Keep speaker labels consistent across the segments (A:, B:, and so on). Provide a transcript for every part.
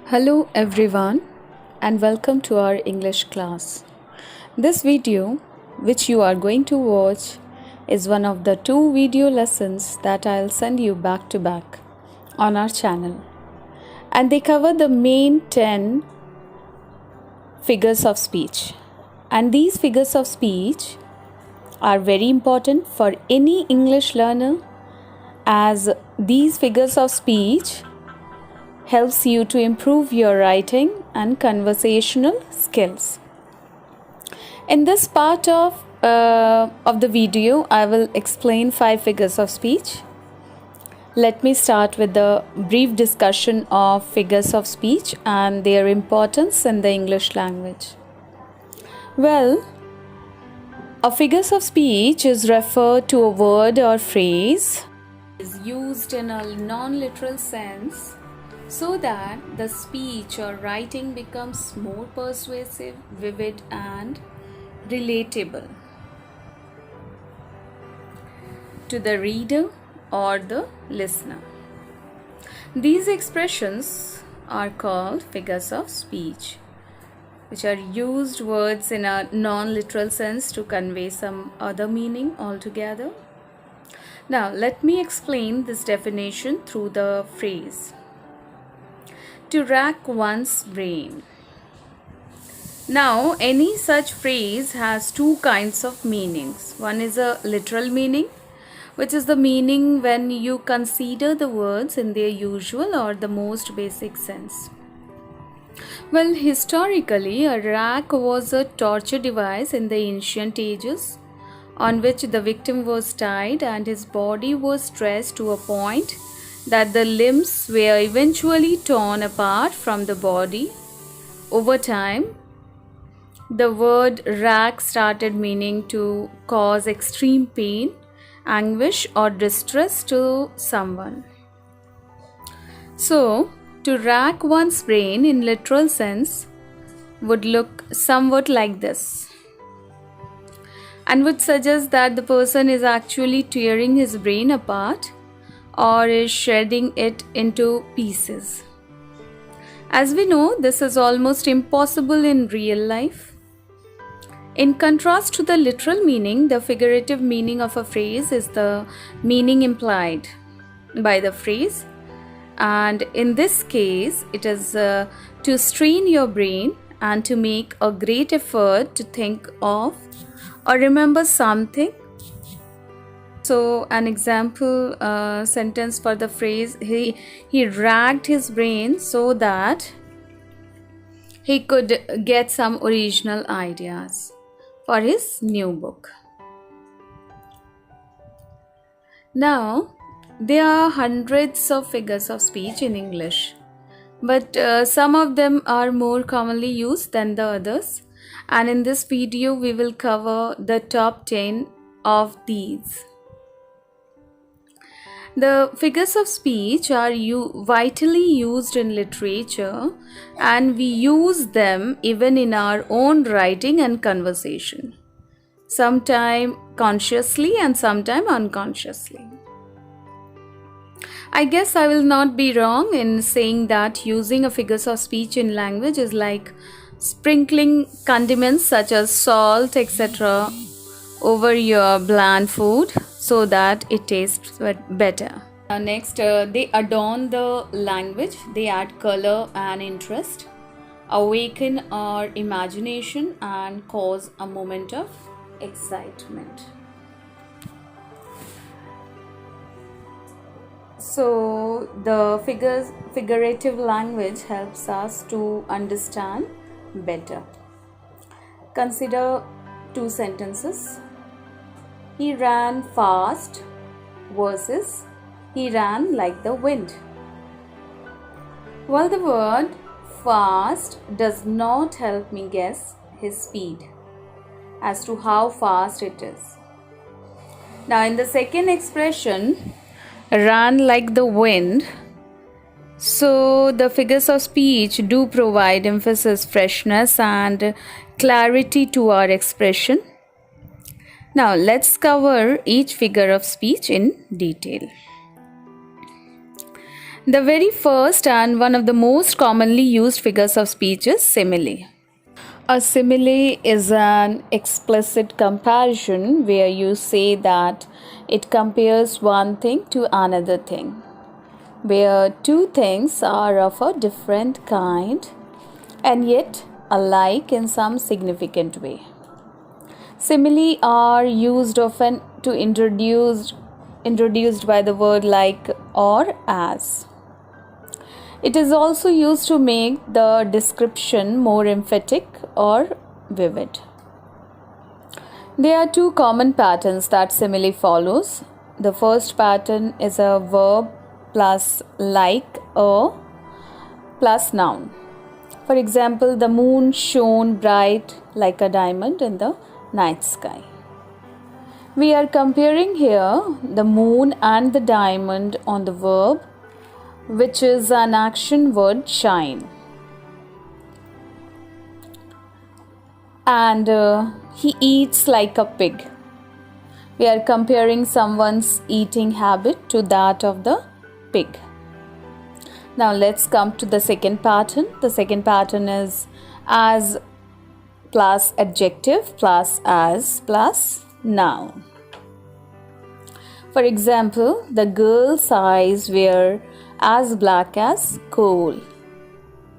A: Hello everyone and welcome to our English class. This video which you are going to watch is one of the 2 video lessons that I'll send you back to back on our channel, and they cover the main 10 figures of speech, and these figures of speech are very important for any English learner, as these figures of speech helps you to improve your writing and conversational skills. In this part of the video, I will explain 5 figures of speech. Let me start with the brief discussion of figures of speech and their importance in the English language. Well, a figures of speech is referred to a word or phrase is used in a non-literal sense so that the speech or writing becomes more persuasive, vivid, and relatable to the reader or the listener. These expressions are called figures of speech, which are used words in a non-literal sense to convey some other meaning altogether. Now, let me explain this definition through the phrase to rack one's brain. Now, any such phrase has 2 kinds of meanings. One is a literal meaning, which is the meaning when you consider the words in their usual or the most basic sense. Well, historically, a rack was a torture device in the ancient ages on which the victim was tied and his body was stressed to a point that the limbs were eventually torn apart from the body. Over time, the word rack started meaning to cause extreme pain, anguish, or distress to someone. So, to rack one's brain in literal sense would look somewhat like this, and would suggest that the person is actually tearing his brain apart or is shredding it into pieces. As we know, this is almost impossible in real life. In contrast to the literal meaning, the figurative meaning of a phrase is the meaning implied by the phrase, and in this case, it is to strain your brain and to make a great effort to think of or remember something. So, an example sentence for the phrase, he racked his brain so that he could get some original ideas for his new book. Now, there are hundreds of figures of speech in English, but some of them are more commonly used than the others, and in this video we will cover the top 10 of these. The figures of speech are vitally used in literature, and we use them even in our own writing and conversation, sometime consciously and sometime unconsciously. I guess I will not be wrong in saying that using a figures of speech in language is like sprinkling condiments such as salt, etc. over your bland food so that it tastes better. Next, they adorn the language, they add color and interest, awaken our imagination, and cause a moment of excitement. So, the figurative language helps us to understand better. Consider 2 sentences. He ran fast versus he ran like the wind. Well, the word fast does not help me guess his speed as to how fast it is. Now, in the second expression, ran like the wind, so the figures of speech do provide emphasis, freshness, and clarity to our expression. Now, let's cover each figure of speech in detail. The very first and one of the most commonly used figures of speech is simile. A simile is an explicit comparison where you say that it compares one thing to another thing, where two things are of a different kind and yet alike in some significant way. Simile are used often to introduced by the word like or as. It is also used to make the description more emphatic or vivid. There are two common patterns that simile follows. The first pattern is a verb plus like a plus noun. For example, the moon shone bright like a diamond in the night sky. We are comparing here the moon and the diamond on the verb, which is an action word shine. And he eats like a pig. We are comparing someone's eating habit to that of the pig. Now let's come to the second pattern. The second pattern is as plus adjective plus as plus noun. For example, the girl's eyes were as black as coal.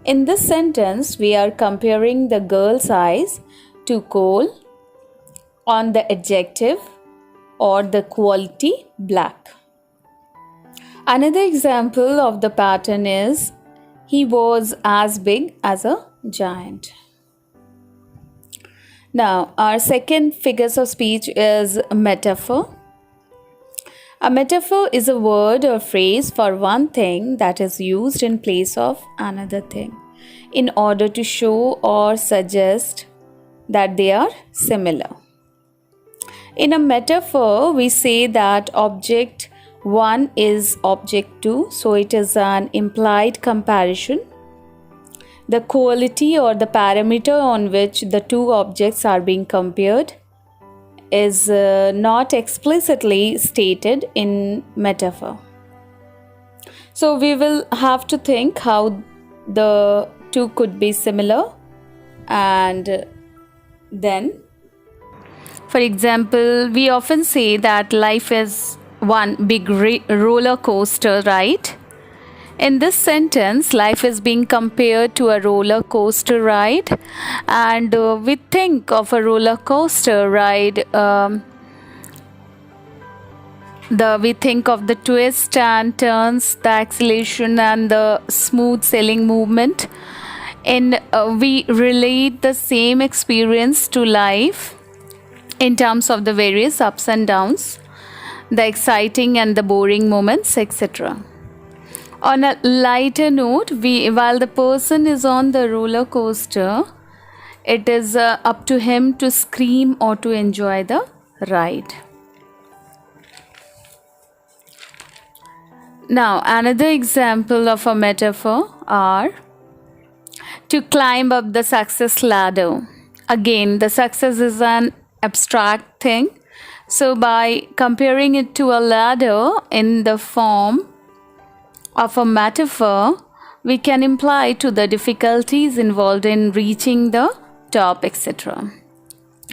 A: In this sentence, we are comparing the girl's eyes to coal on the adjective or the quality black. Another example of the pattern is he was as big as a giant. Now, our second figures of speech is metaphor. A metaphor is a word or phrase for one thing that is used in place of another thing in order to show or suggest that they are similar. In a metaphor, we say that object 1 is object 2, so it is an implied comparison. The quality or the parameter on which the two objects are being compared is not explicitly stated in metaphor. So we will have to think how the two could be similar, and then, for example, we often say that life is one big roller coaster ride. In this sentence, life is being compared to a roller coaster ride, and we think of a roller coaster ride. We think of the twists and turns, the acceleration, and the smooth sailing movement. And we relate the same experience to life in terms of the various ups and downs, the exciting and the boring moments, etc. On a lighter note, while the person is on the roller coaster, it is up to him to scream or to enjoy the ride. Now, another example of a metaphor are to climb up the success ladder. Again, the success is an abstract thing. So, by comparing it to a ladder in the form of a metaphor, we can imply to the difficulties involved in reaching the top, etc.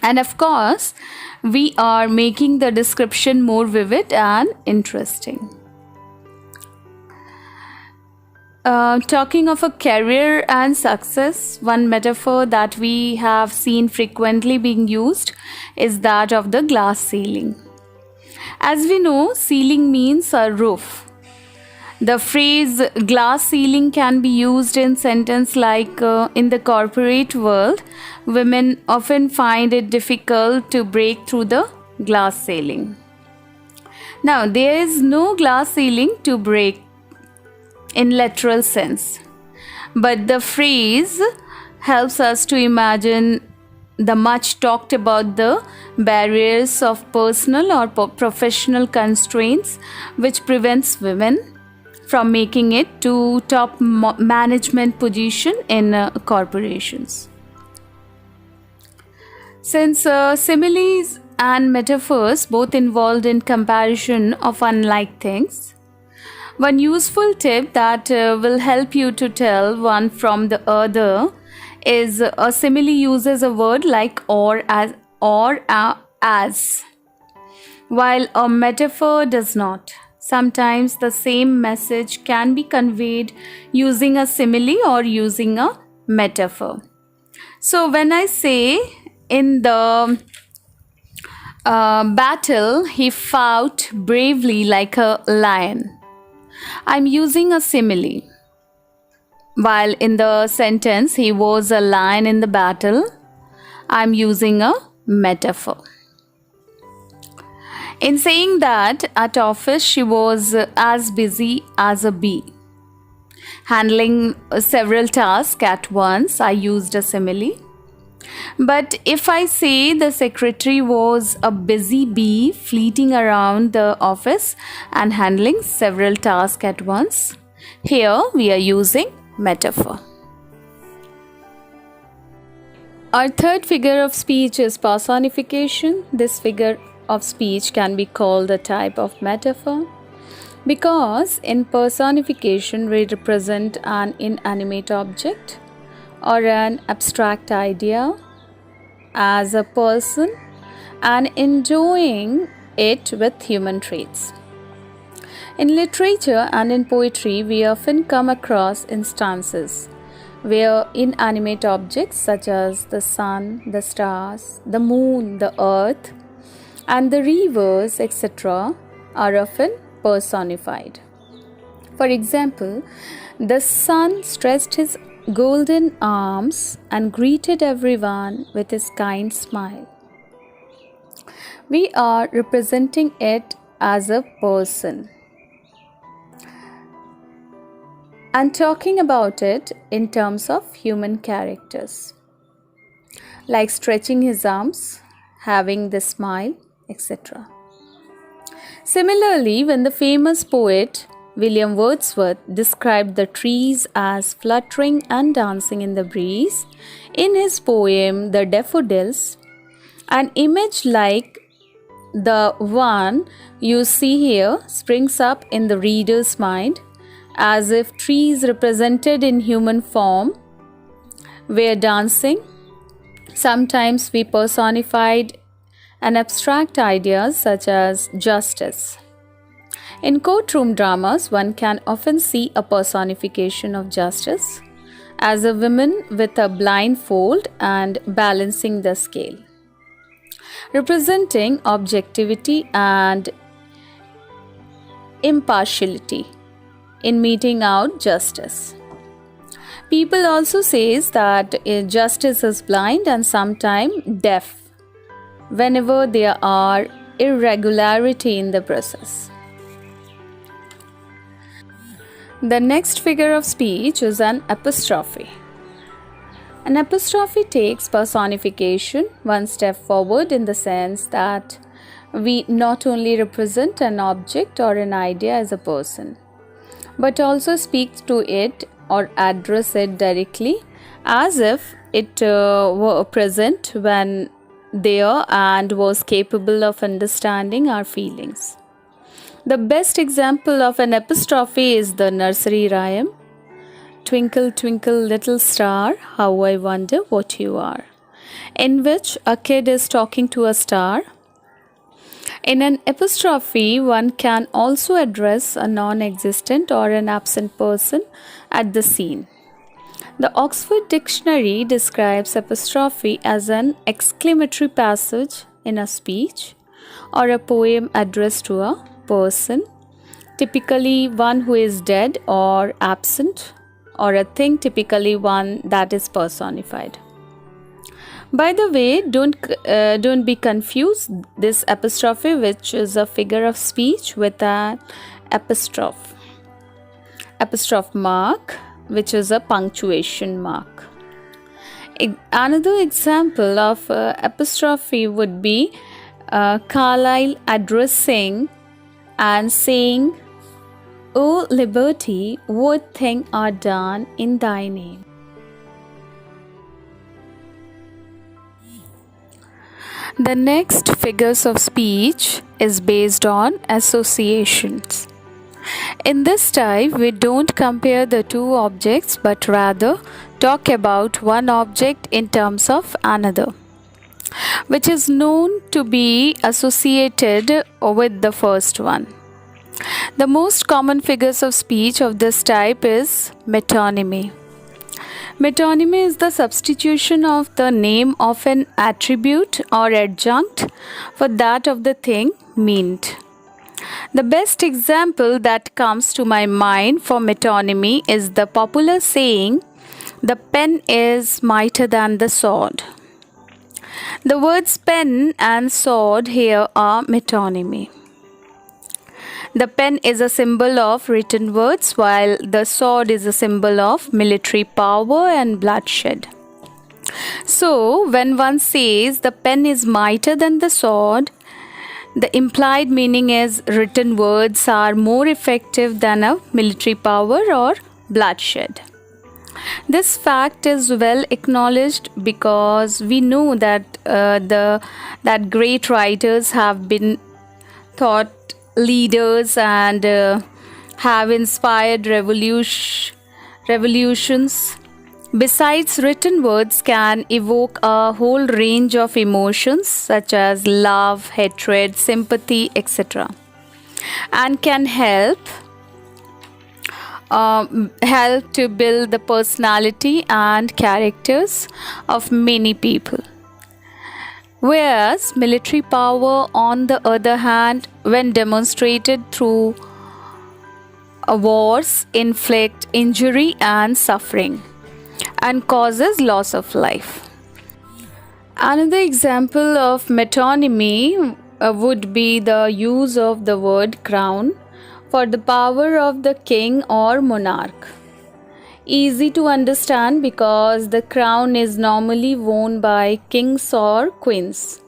A: And of course, we are making the description more vivid and interesting. Talking of a career and success, one metaphor that we have seen frequently being used is that of the glass ceiling. As we know, ceiling means a roof. The phrase glass ceiling can be used in sentence like in the corporate world, women often find it difficult to break through the glass ceiling. Now, there is no glass ceiling to break in literal sense, but the phrase helps us to imagine the much talked about the barriers of personal or professional constraints which prevents women from making it to top management position in corporations. Since similes and metaphors both involved in comparison of unlike things, One useful tip that will help you to tell one from the other is a simile uses a word like as, while a metaphor does not. Sometimes the same message can be conveyed using a simile or using a metaphor. So when I say in the battle he fought bravely like a lion, I'm using a simile. While in the sentence he was a lion in the battle, I'm using a metaphor. In saying that at office she was as busy as a bee, handling several tasks at once, I used a simile. But if I say the secretary was a busy bee fleeting around the office and handling several tasks at once, here we are using metaphor. Our third figure of speech is personification. This figure of speech can be called a type of metaphor because in personification we represent an inanimate object or an abstract idea as a person and enjoying it with human traits. In literature and in poetry, we often come across instances where inanimate objects such as the sun, the stars, the moon, the earth, and the rivers, etc., are often personified. For example, the sun stretched his golden arms and greeted everyone with his kind smile. We are representing it as a person and talking about it in terms of human characters, like stretching his arms, having the smile, etc. Similarly, when the famous poet William Wordsworth described the trees as fluttering and dancing in the breeze in his poem The Daffodils, an image like the one you see here springs up in the reader's mind as if trees represented in human form were dancing. Sometimes we personified an abstract idea such as justice. In courtroom dramas, one can often see a personification of justice as a woman with a blindfold and balancing the scale, representing objectivity and impartiality in meting out justice. People also says that justice is blind and sometimes deaf whenever there are irregularity in the process. The next figure of speech is an apostrophe. An apostrophe takes personification one step forward in the sense that we not only represent an object or an idea as a person, but also speak to it or address it directly as if it were present when there and was capable of understanding our feelings. The best example of an apostrophe is the nursery rhyme, Twinkle, twinkle, little star, how I wonder what you are, in which a kid is talking to a star. In an apostrophe, one can also address a non-existent or an absent person at the scene. The Oxford Dictionary describes apostrophe as an exclamatory passage in a speech or a poem addressed to a person, typically one who is dead or absent, or a thing, typically one that is personified. By the way, don't be confused this apostrophe, which is a figure of speech, with an apostrophe mark, which is a punctuation mark. Another example of apostrophe would be Carlyle addressing and saying, "O liberty, what things are done in thy name?" The next figures of speech is based on associations. In this type, we don't compare the two objects but rather talk about one object in terms of another, which is known to be associated with the first one. The most common figures of speech of this type is metonymy. Metonymy is the substitution of the name of an attribute or adjunct for that of the thing meant. The best example that comes to my mind for metonymy is the popular saying, "The pen is mightier than the sword." The words pen and sword here are metonymy. The pen is a symbol of written words, while the sword is a symbol of military power and bloodshed. So, when one says the pen is mightier than the sword, the implied meaning is written words are more effective than a military power or bloodshed. This fact is well acknowledged because we know that that great writers have been thought leaders and have inspired revolutions. Besides, written words can evoke a whole range of emotions such as love, hatred, sympathy, etc., and can help to build the personality and characters of many people. Whereas military power, on the other hand, when demonstrated through wars, inflict injury and suffering and causes loss of life. Another example of metonymy would be the use of the word crown for the power of the king or monarch. Easy to understand because the crown is normally worn by kings or queens,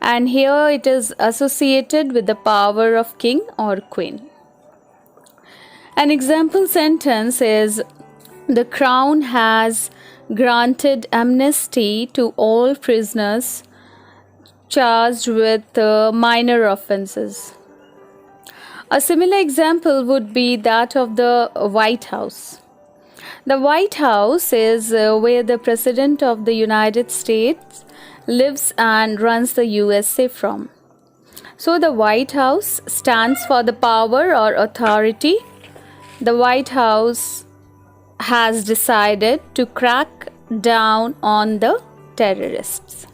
A: and here it is associated with the power of king or queen. An example sentence is, "The crown has granted amnesty to all prisoners charged with minor offenses." A similar example would be that of the White House. The White House is where the President of the United States lives and runs the USA from. So the White House stands for the power or authority. The White House has decided to crack down on the terrorists.